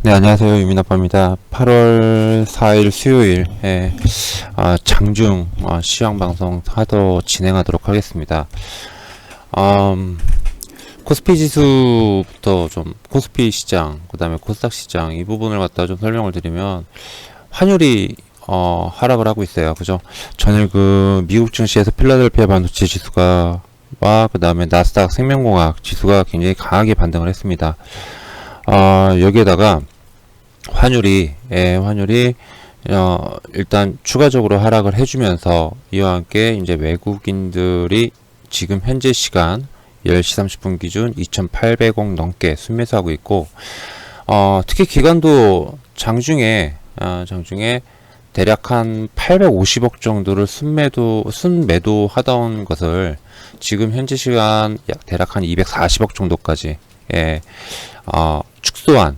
네, 안녕하세요. 유민아빠입니다. 8월 4일 수요일에 장중 시황 방송 하도 진행하도록 하겠습니다. 코스피 지수부터 좀 코스피 시장, 그 다음에 코스닥 시장 이 부분을 갖다 좀 설명을 드리면 환율이 하락을 하고 있어요. 그죠? 전일 그 미국 증시에서 필라델피아 반도체 지수가 그 다음에 나스닥 생명공학 지수가 굉장히 강하게 반등을 했습니다. 여기에다가 환율이 일단 추가적으로 하락을 해주면서 이와 함께 이제 외국인들이 지금 현재 시간 10시 30분 기준 2,800억 넘게 순매수하고 있고, 특히 기관도 장중에 대략 한 850억 정도를 순매도 하던 것을 지금 현재 시간 대략 한 240억 정도까지 축소한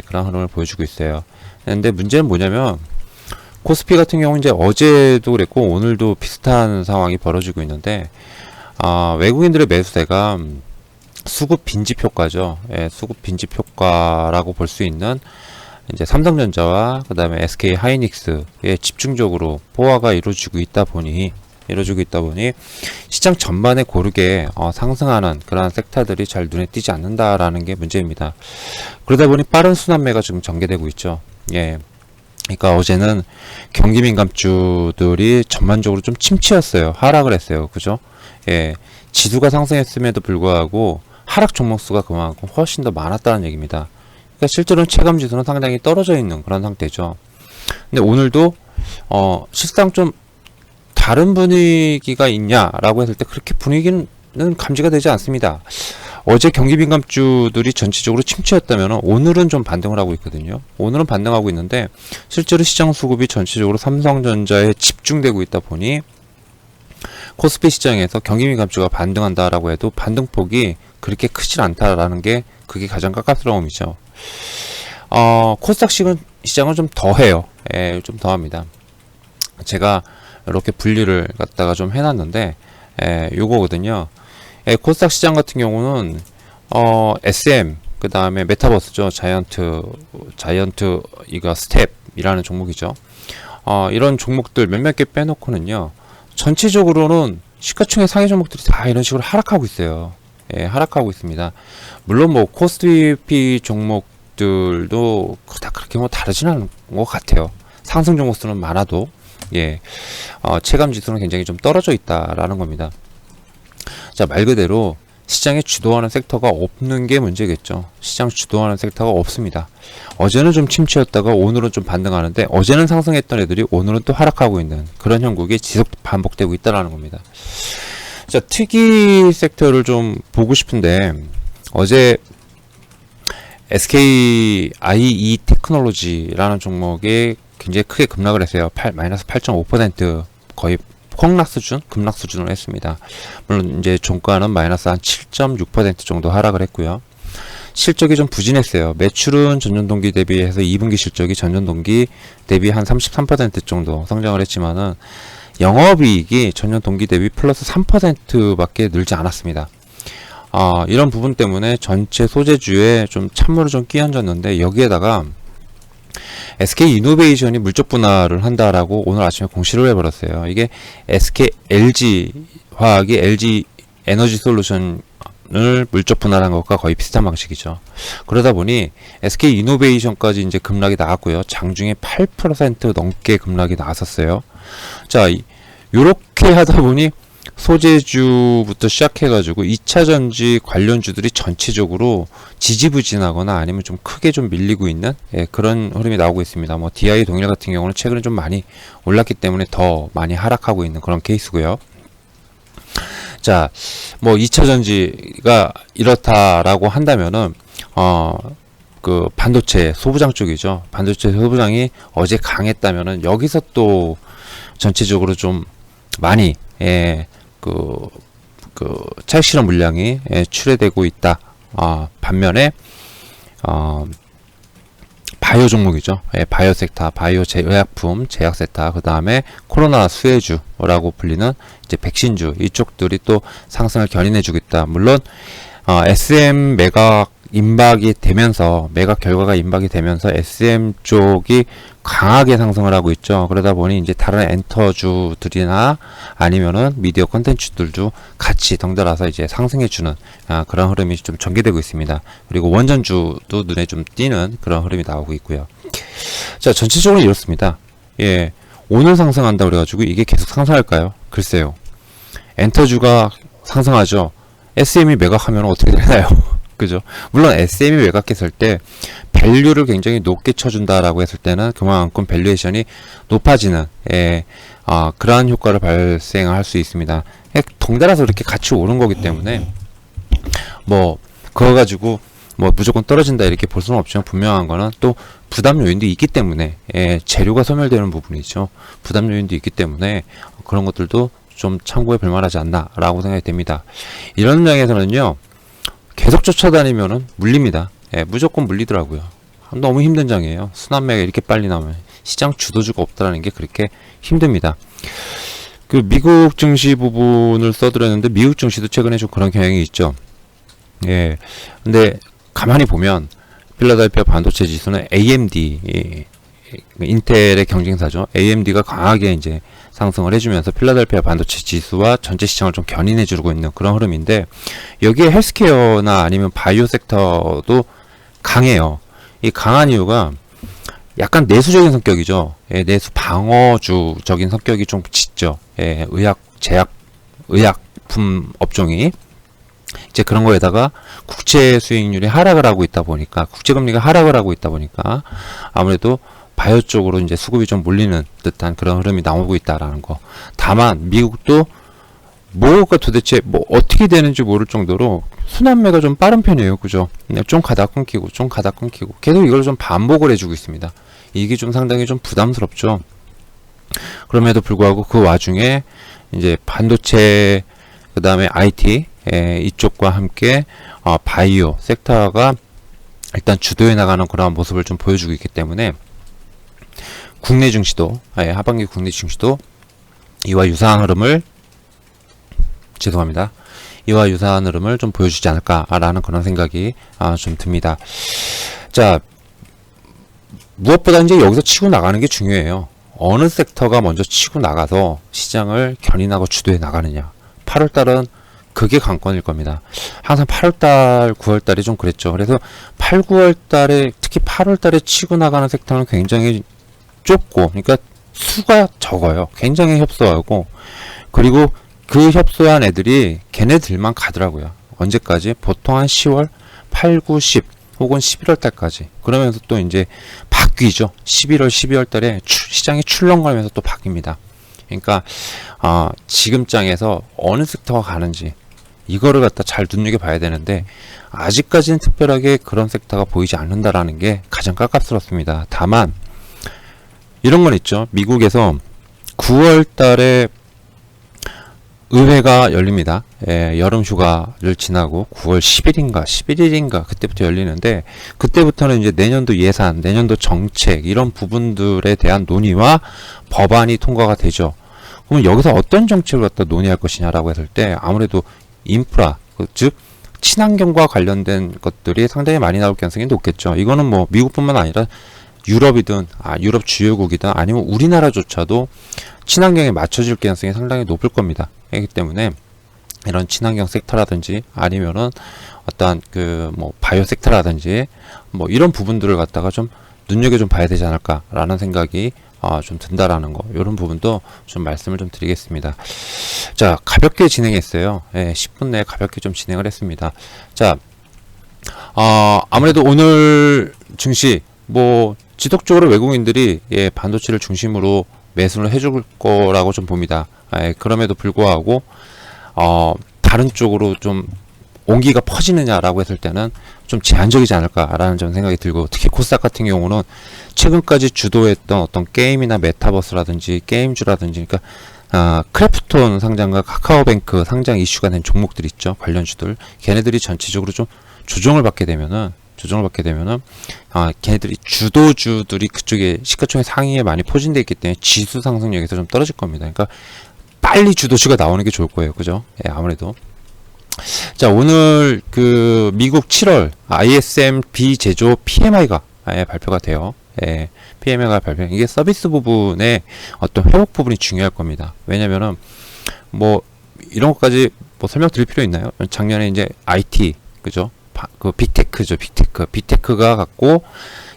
그런 흐름을 보여주고 있어요. 근데 문제는 뭐냐면 코스피 같은 경우 이제 어제도 그랬고 오늘도 비슷한 상황이 벌어지고 있는데 외국인들의 매수세가 수급 빈집 효과죠. 수급 빈집 효과라고 볼 수 있는 이제 삼성전자와 그 다음에 SK 하이닉스에 집중적으로 포화가 이루어지고 있다 보니 시장 전반에 고르게 상승하는 그러한 섹터들이 잘 눈에 띄지 않는다라는 게 문제입니다. 그러다 보니 빠른 순환매가 지금 전개되고 있죠. 그러니까 어제는 경기 민감주들이 전반적으로 좀 침체였어요. 하락을 했어요. 그죠? 지수가 상승했음에도 불구하고 하락 종목수가 그만큼 훨씬 더 많았다는 얘기입니다. 그러니까 실제로는 체감 지수는 상당히 떨어져 있는 그런 상태죠. 근데 오늘도 실상 좀 다른 분위기가 있냐라고 했을 때 그렇게 분위기는 감지가 되지 않습니다. 어제 경기 민감주들이 전체적으로 침체였다면 오늘은 좀 반등을 하고 있거든요. 오늘은 반등하고 있는데 실제로 시장 수급이 전체적으로 삼성전자에 집중되고 있다 보니 코스피 시장에서 경기 민감주가 반등한다라고 해도 반등폭이 그렇게 크질 않다라는 게 그게 가장 깝깝스러움이죠. 코스닥 시장은 좀 더해요. 좀 더합니다. 제가 이렇게 분리를 갖다가 좀 해놨는데 요거거든요. 코스닥 시장 같은 경우는 SM 그 다음에 메타버스죠. 자이언트 이거 스텝이라는 종목이죠. 이런 종목들 몇몇 개 빼놓고는요, 전체적으로는 시가총액 상위 종목들이 다 이런 식으로 하락하고 있어요. 하락하고 있습니다. 물론 뭐 코스피 종목들도 다 그렇게 뭐 다르진 않은 것 같아요. 상승 종목 수는 많아도 체감 지수는 굉장히 좀 떨어져 있다라는 겁니다. 자, 말 그대로 시장에 주도하는 섹터가 없는 게 문제겠죠. 시장 주도하는 섹터가 없습니다. 어제는 좀 침체였다가 오늘은 좀 반등하는데 어제는 상승했던 애들이 오늘은 또 하락하고 있는 그런 형국이 지속 반복되고 있다라는 겁니다. 자, 특이 섹터를 좀 보고 싶은데 어제 SK IE 테크놀로지라는 종목이 굉장히 크게 급락을 했어요. 마이너스 8.5% 거의 급락 수준을 했습니다. 물론 이제 종가는 마이너스 한 7.6% 정도 하락을 했고요. 실적이 좀 부진했어요. 매출은 전년 동기 대비해서 2분기 실적이 전년 동기 대비 한 33% 정도 성장을 했지만은 영업이익이 전년 동기 대비 플러스 3%밖에 늘지 않았습니다. 이런 부분 때문에 전체 소재주에 좀 찬물을 좀 끼얹었는데 여기에다가 SK 이노베이션이 물적 분할을 한다라고 오늘 아침에 공시를 해버렸어요. 이게 LG 화학이 LG 에너지 솔루션을 물적 분할한 것과 거의 비슷한 방식이죠. 그러다 보니 SK 이노베이션까지 이제 급락이 나왔고요. 장중에 8% 넘게 급락이 나왔었어요. 자, 요렇게 하다 보니 소재주부터 시작해가지고 2차전지 관련주들이 전체적으로 지지부진하거나 아니면 좀 크게 좀 밀리고 있는 그런 흐름이 나오고 있습니다. 뭐 DI 동일 같은 경우는 최근에 좀 많이 올랐기 때문에 더 많이 하락하고 있는 그런 케이스고요. 자, 뭐 2차전지가 이렇다라고 한다면은 그 반도체 소부장 쪽이죠. 반도체 소부장이 어제 강했다면은 여기서 또 전체적으로 좀 많이 차익 실현 물량이 출회되고 있다. 반면에 바이오 종목이죠. 바이오 섹터, 바이오 의약품, 제약 섹터, 그 다음에 코로나 수혜주라고 불리는 이제 백신주 이쪽들이 또 상승을 견인해주고 있다. 물론 SM 매각 임박이 되면서 매각 결과가 임박이 되면서 SM 쪽이 강하게 상승을 하고 있죠. 그러다 보니 이제 다른 엔터주들이나 아니면은 미디어 콘텐츠들도 같이 덩달아서 이제 상승해주는 그런 흐름이 좀 전개되고 있습니다. 그리고 원전주도 눈에 좀 띄는 그런 흐름이 나오고 있고요. 자, 전체적으로 이렇습니다. 예, 오늘 상승한다 그래가지고 이게 계속 상승할까요? 글쎄요. 엔터주가 상승하죠. SM이 매각하면 어떻게 되나요? 그죠? 물론 SM이 매각했을 때 밸류를 굉장히 높게 쳐준다라고 했을 때는 그만큼 밸류에이션이 높아지는 그러한 효과를 발생할 수 있습니다. 덩달아서 이렇게 같이 오른 거기 때문에 뭐 그거 가지고 뭐 무조건 떨어진다 이렇게 볼 수는 없지만 분명한 거는 또 부담 요인도 있기 때문에 재료가 소멸되는 부분이죠. 부담 요인도 있기 때문에 그런 것들도 좀 참고해 볼 만하지 않나 라고 생각이 됩니다. 이런 장에서는요 계속 쫓아다니면은 물립니다. 무조건 물리더라고요. 너무 힘든 장이에요. 순환매가 이렇게 빨리 나오면 시장 주도주가 없다라는 게 그렇게 힘듭니다. 그 미국 증시 부분을 써드렸는데 미국 증시도 최근에 좀 그런 경향이 있죠. 예. 근데 가만히 보면 필라델피아 반도체 지수는 AMD 인텔의 경쟁사죠. AMD가 강하게 이제 상승을 해주면서 필라델피아 반도체 지수와 전체 시장을 좀 견인해주고 있는 그런 흐름인데 여기에 헬스케어나 아니면 바이오 섹터도 강해요. 이 강한 이유가 약간 내수적인 성격이죠. 내수 방어주적인 성격이 좀 짙죠. 의약품 업종이 이제 그런 거에다가 국채 수익률이 하락을 하고 있다 보니까 국채금리가 하락을 하고 있다 보니까 아무래도 바이오 쪽으로 이제 수급이 좀 몰리는 듯한 그런 흐름이 나오고 있다라는 거. 다만 미국도 뭐가 도대체 뭐 어떻게 되는지 모를 정도로 순환매가 좀 빠른 편이에요. 그죠? 좀 가다 끊기고 좀 가다 끊기고 계속 이걸 좀 반복을 해주고 있습니다. 이게 좀 상당히 좀 부담스럽죠. 그럼에도 불구하고 그 와중에 이제 반도체 그 다음에 IT 이쪽과 함께 바이오 섹터가 일단 주도해 나가는 그런 모습을 좀 보여주고 있기 때문에 국내 증시도 하반기 국내 증시도 이와 유사한 흐름을 좀 보여주지 않을까라는 그런 생각이 좀 듭니다. 자, 무엇보다 이제 여기서 치고 나가는 게 중요해요. 어느 섹터가 먼저 치고 나가서 시장을 견인하고 주도해 나가느냐. 8월달은 그게 관건일 겁니다. 항상 8월달, 9월달이 좀 그랬죠. 그래서 8, 9월달에 특히 8월달에 치고 나가는 섹터는 굉장히 좁고, 그러니까 수가 적어요. 굉장히 협소하고, 그리고 그 협소한 애들이 걔네들만 가더라고요. 언제까지? 보통 한 10월, 8, 9, 10 혹은 11월 달까지. 그러면서 또 이제 바뀌죠. 11월, 12월 달에 시장이 출렁거리면서 또 바뀝니다. 그러니까 지금 장에서 어느 섹터가 가는지 이거를 갖다 잘 눈여겨봐야 되는데 아직까지는 특별하게 그런 섹터가 보이지 않는다라는 게 가장 깝깝스럽습니다. 다만 이런 건 있죠. 미국에서 9월 달에 의회가 열립니다. 여름 휴가를 지나고 9월 10일인가 11일인가 그때부터 열리는데 그때부터는 이제 내년도 예산, 내년도 정책 이런 부분들에 대한 논의와 법안이 통과가 되죠. 그러면 여기서 어떤 정책을 갖다 논의할 것이냐라고 했을 때 아무래도 인프라, 즉 친환경과 관련된 것들이 상당히 많이 나올 가능성이 높겠죠. 이거는 뭐 미국뿐만 아니라 유럽이든 유럽 주요국이든 아니면 우리나라조차도 친환경에 맞춰질 가능성이 상당히 높을 겁니다. 그렇기 때문에 이런 친환경 섹터라든지 아니면은 어떤 그 뭐 바이오 섹터라든지 뭐 이런 부분들을 갖다가 좀 눈여겨 좀 봐야 되지 않을까라는 생각이 좀 든다라는 거, 이런 부분도 좀 말씀을 좀 드리겠습니다. 자, 가볍게 진행했어요. 10분 내에 가볍게 좀 진행을 했습니다. 자, 아무래도 오늘 증시 뭐 지속적으로 외국인들이 반도체를 중심으로 매수를 해줄 거라고 좀 봅니다. 그럼에도 불구하고 다른 쪽으로 좀 온기가 퍼지느냐라고 했을 때는 좀 제한적이지 않을까라는 좀 생각이 들고, 특히 코스닥 같은 경우는 최근까지 주도했던 어떤 게임이나 메타버스라든지 게임주라든지, 그러니까 크래프톤 상장과 카카오뱅크 상장 이슈가 된 종목들 있죠, 관련주들. 걔네들이 전체적으로 좀 조정을 받게 되면은 걔네들이 주도주들이 그쪽에 시가총액 상위에 많이 포진되어 있기 때문에 지수 상승력에서 좀 떨어질 겁니다. 그러니까 빨리 주도주가 나오는 게 좋을 거예요. 그죠? 아무래도. 자, 오늘 그 미국 7월 ISM 비제조 PMI가 발표가 돼요. 예, PMI가 발표. 이게 서비스 부분의 어떤 회복 부분이 중요할 겁니다. 왜냐면은 뭐 이런 것까지 뭐 설명드릴 필요 있나요? 작년에 이제 IT 그죠? 그 빅테크죠, 빅테크가 갔고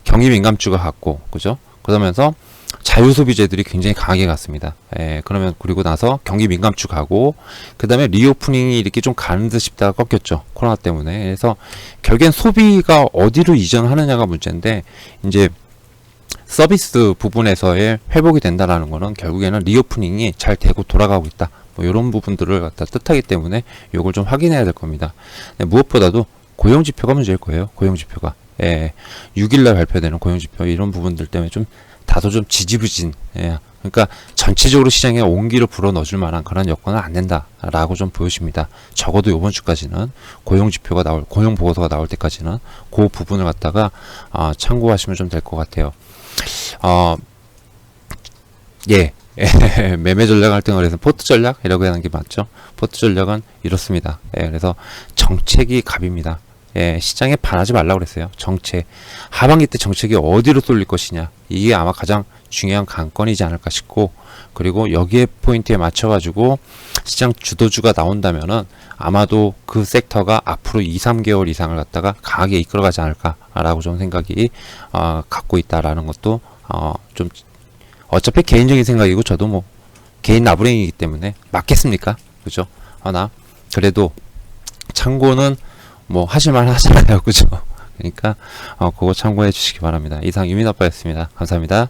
경기 민감주가 갔고 그죠? 그러면서 자유소비재들이 굉장히 강하게 갔습니다. 예, 그러면 그리고 나서 경기 민감주 가고 그 다음에 리오프닝이 이렇게 좀 가는 듯 싶다가 꺾였죠, 코로나 때문에. 그래서 결국엔 소비가 어디로 이전하느냐가 문제인데, 이제 서비스 부분에서의 회복이 된다라는 거는 결국에는 리오프닝이 잘 되고 돌아가고 있다, 뭐 이런 부분들을 갖다 뜻하기 때문에 이걸 좀 확인해야 될 겁니다. 무엇보다도 고용지표가 문제일 거예요. 고용지표가 6일날 발표되는 고용지표, 이런 부분들 때문에 좀 다소 좀 지지부진. 그러니까 전체적으로 시장에 온기를 불어 넣어줄 만한 그런 여건은 안 된다라고 좀 보여집니다. 적어도 이번 주까지는 고용지표가 고용 보고서가 나올 때까지는 그 부분을 갖다가 참고하시면 좀 될 것 같아요. 예. 매매 전략 할때 해서 포트 전략이라고 하는 게 맞죠. 포트 전략은 이렇습니다. 그래서 정책이 갑입니다. 시장에 반하지 말라고 그랬어요. 정책. 하반기 때 정책이 어디로 쏠릴 것이냐. 이게 아마 가장 중요한 관건이지 않을까 싶고, 그리고 여기에 포인트에 맞춰가지고 시장 주도주가 나온다면은 아마도 그 섹터가 앞으로 2, 3개월 이상을 갖다가 강하게 이끌어가지 않을까라고 좀 생각이 갖고 있다라는 것도 좀, 어차피 개인적인 생각이고 저도 뭐 개인 나부랭이기 때문에 맞겠습니까? 그죠? 하나 그래도 참고는 뭐 하실만 하잖아요. 그죠? 그러니까 그거 참고해 주시기 바랍니다. 이상 유민아빠였습니다. 감사합니다.